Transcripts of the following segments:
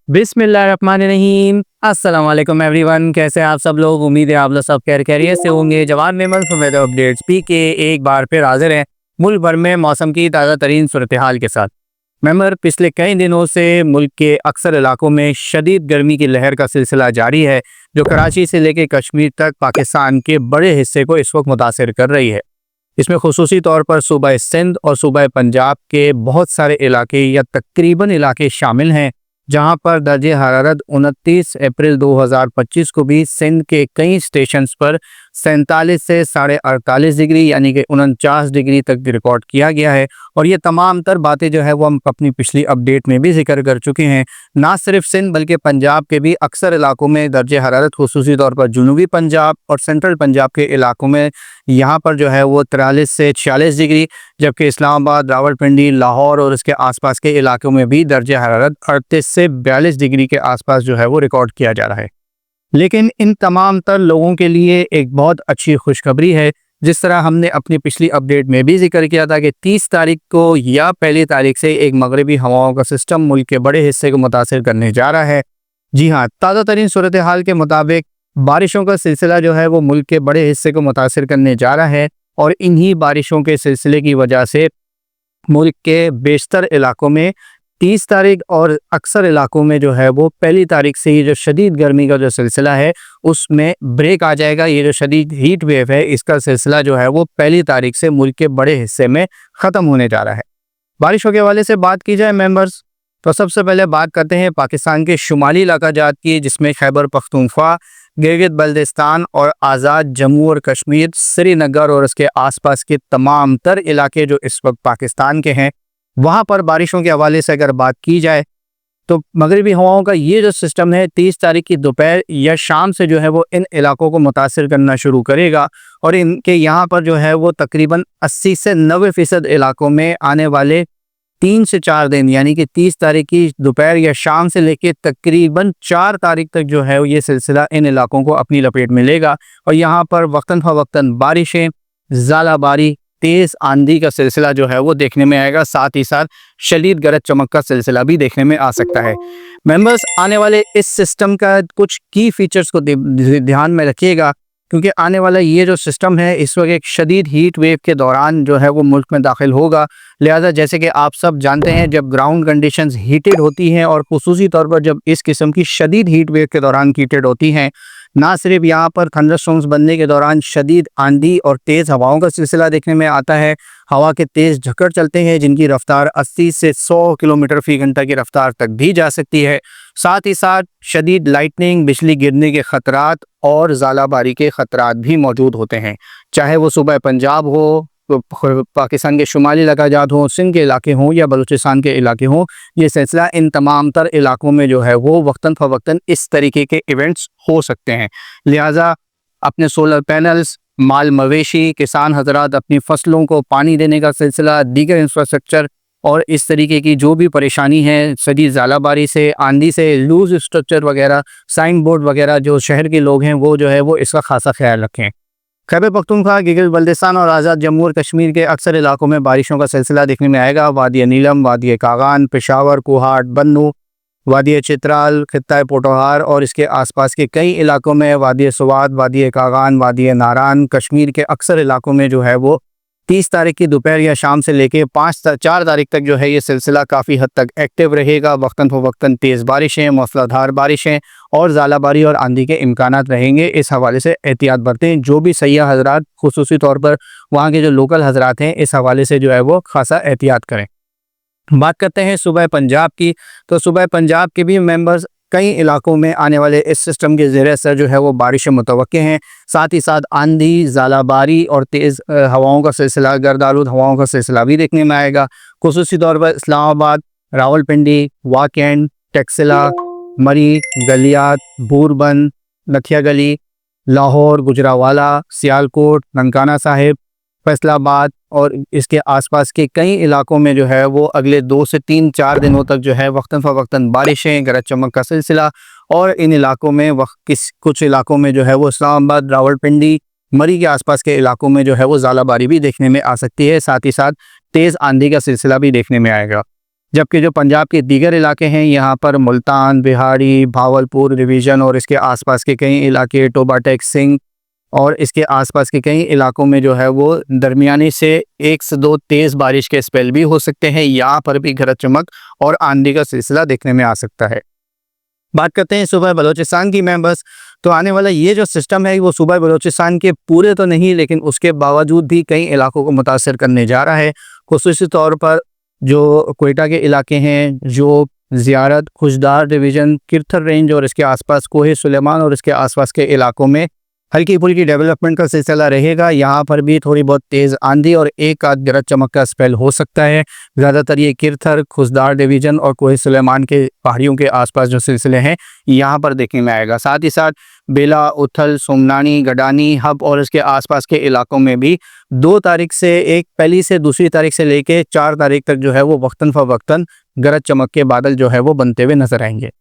बिस्मिल्लाहिर्रहमानिर्रहीम। अस्सलाम वालेकुम एवरीवन, कैसे हैं आप सब लोग। उम्मीद है आप लोग सब खैरियत से होंगे। जवान मेमन फ्रॉम वेदर अपडेट्स पी के एक बार फिर हाजिर हैं मुल्क भर में मौसम की ताज़ा तरीन सूरत हाल के साथ। मेंबर पिछले कई दिनों से मुल्क के अक्सर इलाकों में शदीद गर्मी की लहर का सिलसिला जारी है, जो कराची से लेकर कश्मीर तक पाकिस्तान के बड़े हिस्से को इस वक्त मुतासिर कर रही है। इसमें खुसूसी तौर पर सूबा सिंध और सूबा पंजाब के बहुत सारे इलाके या तकरीबन इलाके शामिल हैं, जहां पर दर्जे हरारत 29 अप्रैल 2025 को भी सिंध के कई स्टेशंस पर 47 से 48.5 डिग्री यानी कि 49 डिग्री तक रिकॉर्ड किया गया है। और ये तमाम तर बातें जो है वो हम अपनी पिछली अपडेट में भी जिक्र कर चुके हैं। ना सिर्फ सिंध बल्कि पंजाब के भी अक्सर इलाकों में दर्जे हरारत खुसूसी तौर पर जनूबी पंजाब और सेंट्रल पंजाब के इलाकों में यहाँ पर जो है वो 43 से 46 डिग्री, जबकि इस्लामाबाद, रावलपिंडी, लाहौर और इसके आसपास के इलाकों में भी दर्जे हरारत 38 से 42 डिग्री के आसपास जो है वो रिकॉर्ड किया जा रहा है। लेकिन इन तमाम तर लोगों के लिए एक बहुत अच्छी खुशखबरी है। जिस तरह हमने अपनी पिछली अपडेट में भी जिक्र किया था कि 30 तारीख को या पहली तारीख से एक मगरबी हवाओं का सिस्टम मुल्क के बड़े हिस्से को मुतासिर करने जा रहा है। जी हाँ, ताज़ा तरीन सूरत हाल के मुताबिक बारिशों का सिलसिला जो है वो मुल्क के बड़े हिस्से को मुतासिर करने जा रहा है। और इन्हीं बारिशों के सिलसिले की वजह से मुल्क के बेशतर इलाकों में 30 तारीख और अक्सर इलाकों में जो है वो पहली तारीख से ही जो शदीद गर्मी का जो सिलसिला है उसमें ब्रेक आ जाएगा। ये जो शदीद हीट वेव है इसका सिलसिला जो है वो पहली तारीख से मुल्क के बड़े हिस्से में ख़त्म होने जा रहा है। बारिशों के हवाले से बात की जाए मेंबर्स, तो सबसे पहले बात करते हैं पाकिस्तान के शुमाली इलाका जात की, जिसमें खैबर पख्तूनख्वा, गिलगित बल्तिस्तान और आज़ाद जम्मू और कश्मीर, श्रीनगर और उसके आसपास के तमाम तर इलाके जो इस वक्त पाकिस्तान के हैं, वहाँ पर बारिशों के हवाले से अगर बात की जाए तो मगरबी हवाओं का ये जो सिस्टम है 30 तारीख की दोपहर या शाम से जो है वो इन इलाकों को मुतासिर करना शुरू करेगा। और इनके यहाँ पर जो है वो तकरीबन 80 से 90% इलाकों में आने वाले 3 से 4 दिन यानी कि 30 तारीख की दोपहर या शाम से लेकर तकरीबन 4 तारीख तक जो है ये सिलसिला इन इलाकों को अपनी लपेट में लेगा। और यहाँ पर वक्तन फ़वक्तन बारिशें, ज़ालाबारी, तेज़ आंधी का सिलसिला जो है वो देखने में आएगा। साथ ही साथ शदीद गरज चमक का सिलसिला भी देखने में आ सकता है। मेंबर्स, आने वाले इस सिस्टम का कुछ की फीचर्स को ध्यान में रखिएगा, क्योंकि आने वाला ये जो सिस्टम है इस वक्त एक शदीद हीट वेव के दौरान जो है वो मुल्क में दाखिल होगा। लिहाजा जैसे कि आप सब जानते हैं, जब ग्राउंड कंडीशंस हीटेड होती हैं और खुसूसी तौर पर जब इस किस्म की शदीद हीट वेव के दौरान हीटेड होती हैं, ना सिर्फ यहाँ पर थंडरस्टॉर्म्स बनने के दौरान शदीद आंधी और तेज़ हवाओं का सिलसिला देखने में आता है। हवा के तेज़ झक्कड़ चलते हैं जिनकी रफ्तार 80 से 100 किलोमीटर फी घंटा की रफ्तार तक भी जा सकती है। साथ ही साथ शदीद लाइटनिंग, बिजली गिरने के ख़तरात और ज़ालाबारी के ख़तरात भी मौजूद होते हैं, चाहे वो सूबा पंजाब हो, पाकिस्तान के शुमाली इलाकाजात हों, सिंध के इलाके हों या बलूचिस्तान के इलाके हों। ये सिलसिला इन तमाम तर इलाकों में जो है वो वक्तन फ़वक्तन इस तरीके के इवेंट्स हो सकते हैं। लिहाजा अपने सोलर पैनल्स, माल मवेशी, किसान हजरात अपनी फसलों को पानी देने का सिलसिला, दीगर इंफ्रास्ट्रक्चर और इस तरीके की जो भी परेशानी है शदीद ज़ालाबारी से, आंधी से, लूज स्ट्रक्चर वगैरह, साइन बोर्ड वगैरह, जो शहर के लोग हैं वो जो है वो इसका खासा ख्याल रखें। खैबर पख्तूनख्वा, गिलगित बल्तिस्तान और आज़ाद जम्मू और कश्मीर के अक्सर इलाकों में बारिशों का सिलसिला देखने में आएगा। वादी नीलम, वादी कागान, पेशावर, कोहाट, बन्नू, वादी चित्राल, खित्ता पोटोहार और इसके आसपास के कई इलाकों में, वादी सुवाद, वादी कागान, वादी नारान, कश्मीर के अक्सर इलाकों में जो है वो 30 तारीख की दोपहर या शाम से लेके 4 तारीख तक जो है ये सिलसिला काफ़ी हद तक एक्टिव रहेगा। वक्तन फ़वक्तन तेज़ बारिशें, मूसलाधार बारिशें और ज़ालाबारी और आंधी के इम्कानात रहेंगे। इस हवाले से एहतियात बरतें। जो भी सयाह हजरात, खुसूसी तौर पर वहाँ के जो लोकल हजरात हैं, इस हवाले से जो है वो खासा एहतियात करें। बात करते हैं सूबा पंजाब की, तो सूबा पंजाब के भी मेंबर्स कई इलाकों में आने वाले इस सिस्टम के ज़रिए असर जो है वो बारिशें मुतवक्के हैं। साथ ही साथ आंधी, ज़ालाबारी और तेज़ हवाओं का सिलसिला, गर्दालूद हवाओं का सिलसिला भी देखने में आएगा। खुसूसी तौर पर इस्लामाबाद, रावलपिंडी, वाकैंड, टेक्सिला, मरी, गलियात, बूरबन, नथिया गली, लाहौर, गुजरावाला, सियालकोट, ननकाना साहिब, फैसलाबाद और इसके आसपास के कई इलाकों में जो है वो अगले 2 से 3-4 दिनों तक जो है वक्तन फ़वक्तन बारिशें, गरज चमक का सिलसिला। और इन इलाकों में कुछ इलाकों में जो है वो इस्लामाबाद, रावलपिंडी, मरी के आसपास के इलाकों में जो है वो ज़ालाबारी भी देखने में आ सकती है। साथ ही साथ तेज़ आंधी का सिलसिला भी देखने में आएगा। जबकि जो पंजाब के दीगर इलाके हैं यहाँ पर मुल्तान, बिहाड़ी, भावलपुर डिवीज़न और इसके आसपास के कई इलाके, टोबा टेक, सिंध और इसके आसपास के कई इलाकों में जो है वो दरमियानी से 1 से 2 तेज़ बारिश के स्पेल भी हो सकते हैं। यहाँ पर भी गरज चमक और आंधी का सिलसिला देखने में आ सकता है। बात करते हैं सूबा बलूचिस्तान की मेंबर्स। तो आने वाला ये जो सिस्टम है वो सूबा बलूचिस्तान के पूरे तो नहीं, लेकिन उसके बावजूद भी कई इलाकों को मुतासर करने जा रहा है। खुसूसी तौर पर जो क्वेटा के इलाके हैं, जो ज़ियारत, खुशदार डिवीज़न, किरथर रेंज और इसके आसपास कोहे सुलेमान और इसके आसपास के इलाकों में हल्की फुल्की डेवलपमेंट का सिलसिला रहेगा। यहाँ पर भी थोड़ी बहुत तेज़ आंधी और एक आध गरज चमक का स्पेल हो सकता है। ज़्यादातर ये किरथर, खुशदार डिवीज़न और कोहे सुलेमान के पहाड़ियों के आसपास जो सिलसिले हैं यहाँ पर देखने में आएगा। साथ ही साथ बेला, उथल, सोमनानी, गडानी, हब और इसके आसपास के इलाकों में भी 2 तारीख से पहली से दूसरी तारीख से लेके 4 तारीख तक जो है वो वक्तन फ़वक्तन गरज चमक के बादल जो है वो बनते हुए नजर आएंगे।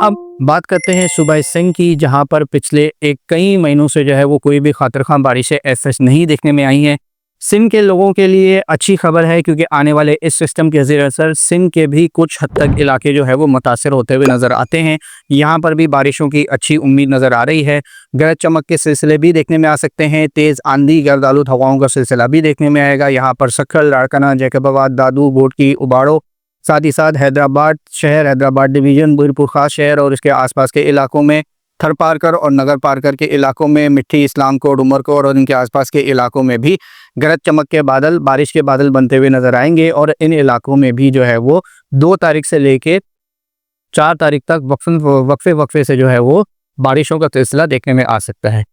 अब बात करते हैं सूबा सिंध की, जहां पर पिछले कई महीनों से जो है वो कोई भी खातिर-ख़्वाह बारिशें ऐसे नहीं देखने में आई हैं। सिंध के लोगों के लिए अच्छी खबर है, क्योंकि आने वाले इस सिस्टम के ज़ेर असर सिंध के भी कुछ हद तक इलाके जो है वो मुतासर होते हुए नज़र आते हैं। यहाँ पर भी बारिशों की अच्छी उम्मीद नज़र आ रही है। गरज चमक के सिलसिले भी देखने में आ सकते हैं। तेज़ आंधी, गर्द आलूद हवाओं का सिलसिला भी देखने में आएगा। यहाँ पर सक्खर, लाड़काना, जैकबाबाद, दादू, बोडकी, उबाड़ो, साथ ही साथ हैदराबाद शहर, हैदराबाद डिवीज़न, बुरपुर खास शहर और इसके आसपास के इलाकों में, थर पारकर और नगर पारकर के इलाकों में, मिट्टी, इस्लामकोट, उमरकोट और इनके आसपास के इलाकों में भी गरज चमक के बादल, बारिश के बादल बनते हुए नजर आएंगे। और इन इलाकों में भी जो है वो 2 तारीख से लेके 4 तारीख तक वक्फे से जो है वो बारिशों का सिलसिला देखने में आ सकता है।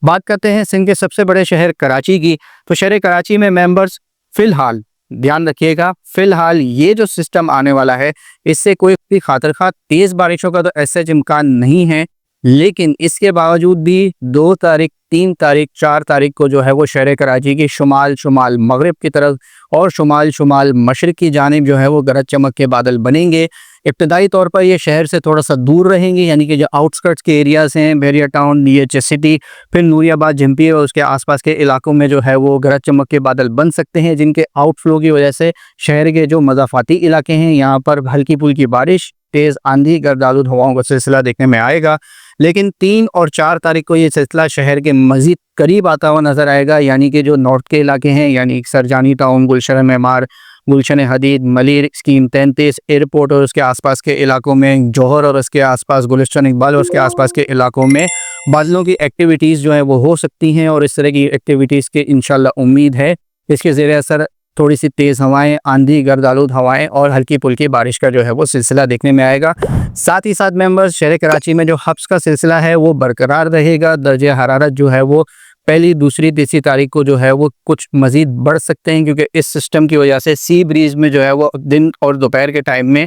बात करते हैं सिंध के सबसे बड़े शहर कराची की। तो शहर कराची में मेंबर्स फिलहाल ध्यान रखिएगा, फिलहाल ये जो सिस्टम आने वाला है इससे कोई भी खातिर-ख़्वाह तेज़ बारिशों का तो ऐसा इम्कान नहीं है, लेकिन इसके बावजूद भी 2 तारीख, 3 तारीख, 4 तारीख को जो है वो शहर कराची की शुमाल मगरिब की तरफ और शुमाल मशरिक की जानिब जो है वो गरज चमक के बादल बनेंगे। इब्तदाई तौर पर ये शहर से थोड़ा सा दूर रहेंगे, यानी कि जो आउटस्कर्ट्स के एरियाज़ हैं, बैरिया टाउन, DH सिटी, फिर नूरियाबाद, झिम्पी और उसके आसपास के इलाकों में जो है वो गरज चमक के बादल बन सकते हैं, जिनके आउटफ्लो की वजह से शहर के जो मज़ाफ़ाती इलाके हैं यहाँ पर हल्की फुल्की बारिश, तेज़ आंधी, गर्द आलूद हवाओं का सिलसिला देखने में आएगा। लेकिन 3 और 4 तारीख को ये सिलसिला शहर के मज़ीद करीब आता हुआ नज़र आएगा, यानी कि जो नॉर्थ के इलाके हैं, यानी सरजानी टाउन, गुलशन मेमार, गुलशन हदीद, मलिर, स्कीम 33, एयरपोर्ट और उसके आसपास के इलाकों में, जौहर और उसके आसपास, गुलिस्तान इकबाल और उसके आसपास के इलाकों में बादलों की एक्टिविटीज़ जो है वो हो सकती हैं। और इस तरह की एक्टिविटीज़ की इंशाल्लाह उम्मीद है। इसके ज़ेर असर थोड़ी सी तेज़ हवाएं, आंधी, गर्द आलूद हवाएं और हल्की फुल्की बारिश का जो है वो सिलसिला देखने में आएगा। साथ ही साथ मेंबर्स, शहर कराची में जो हब्स का सिलसिला है वो बरकरार रहेगा। दर्जे हरारत जो है वो पहली, दूसरी, तीसरी तारीख को जो है वो कुछ मज़ीद बढ़ सकते हैं, क्योंकि इस सिस्टम की वजह से सी ब्रीज़ में जो है वो दिन और दोपहर के टाइम में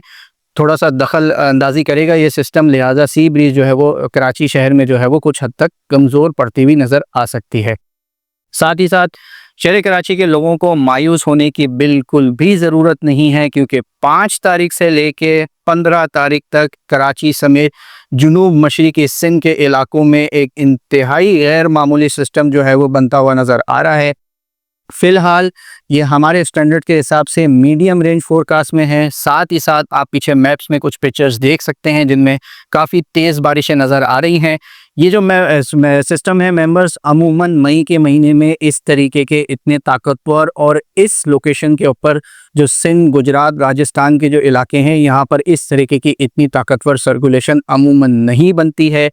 थोड़ा सा दखल अंदाजी करेगा ये सिस्टम, लिहाजा सी ब्रीज़ जो है वो कराची शहर में जो है वो कुछ हद तक कमज़ोर पड़ती हुई नज़र आ सकती है। साथ ही साथ शहर कराची के लोगों को मायूस होने की बिल्कुल भी ज़रूरत नहीं है, क्योंकि 5 तारीख से लेके 15 तारीख तक कराची समेत जुनूब मशरिकी सिंध के इलाकों में एक इंतहाई गैर मामूली सिस्टम जो है वो बनता हुआ नज़र आ रहा है। फ़िलहाल ये हमारे स्टैंडर्ड के हिसाब से मीडियम रेंज फोरकास्ट में है। साथ ही साथ आप पीछे मैप्स में कुछ पिक्चर्स देख सकते हैं जिनमें काफ़ी तेज़ बारिशें नज़र आ रही हैं। ये जो सिस्टम है मेंबर्स, अमूमन मई के महीने में इस तरीके के इतने ताकतवर और इस लोकेशन के ऊपर जो सिंध, गुजरात, राजस्थान के जो इलाके हैं यहाँ पर इस तरीके की इतनी ताकतवर सर्कुलेशन अमूमन नहीं बनती है।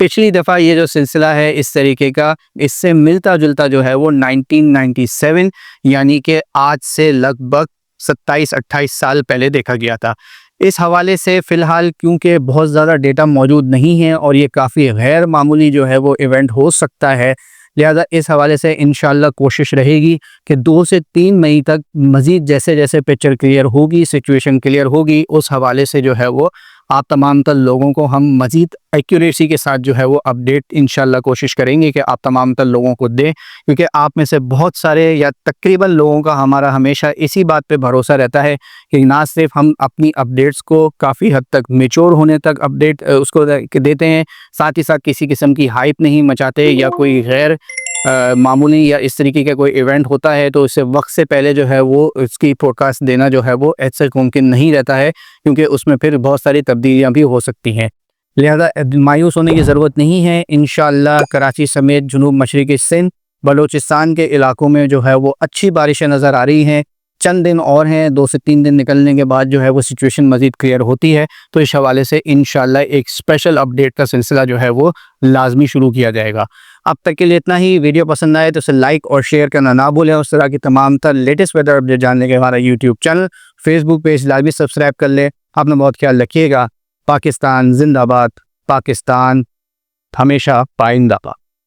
पिछली दफ़ा ये जो सिलसिला है इस तरीके का, इससे मिलता जुलता जो है वो 1997 यानी कि आज से लगभग 27-28 साल पहले देखा गया था। इस हवाले से फ़िलहाल क्योंकि बहुत ज़्यादा डेटा मौजूद नहीं है और ये काफ़ी गैर मामूली जो है वो इवेंट हो सकता है, लिहाजा इस हवाले से इंशाल्लाह कोशिश रहेगी कि 2 से 3 मई तक मज़ीद जैसे जैसे पिक्चर क्लियर होगी, सिचुएशन क्लियर होगी, उस हवाले से जो है वो आप तमाम तर लोगों को हम मज़ीद एक्यूरेसी के साथ जो है वो अपडेट इंशाल्लाह कोशिश करेंगे कि आप तमाम तर लोगों को दें, क्योंकि आप में से बहुत सारे या तकरीबन लोगों का हमारा हमेशा इसी बात पे भरोसा रहता है कि ना सिर्फ हम अपनी अपडेट्स को काफ़ी हद तक मैच्योर होने तक अपडेट उसको देते हैं, साथ ही साथ किसी किस्म की हाइप नहीं मचाते या कोई गैर मामूली या इस तरीके का कोई इवेंट होता है तो इससे वक्त से पहले जो है वो इसकी फोरकास्ट देना जो है वो ऐसे मुमकिन नहीं रहता है, क्योंकि उसमें फिर बहुत सारी तब्दीलियाँ भी हो सकती हैं। लिहाजा मायूस होने की ज़रूरत नहीं है। इंशाअल्लाह कराची समेत जुनूब मशरक़ी सिंध, बलूचिस्तान के इलाकों में जो है वो अच्छी बारिशें नज़र आ रही हैं। चंद दिन और हैं, 2 से 3 दिन निकलने के बाद जो है वो सिचुएशन मज़ीद क्लियर होती है, तो इस हवाले से इंशाअल्लाह एक स्पेशल अपडेट का सिलसिला जो है वो लाजमी शुरू किया जाएगा। अब तक के लिए इतना ही। वीडियो पसंद आए तो उसे लाइक और शेयर करना ना भूलें। उस तरह की तमाम तर लेटेस्ट वेदर अपडेट जानने के हमारा यूट्यूब चैनल, फेसबुक पेज लाजमी सब्सक्राइब कर लें। अपना बहुत ख्याल रखिएगा। पाकिस्तान जिंदाबाद, पाकिस्तान हमेशा पाइंदा।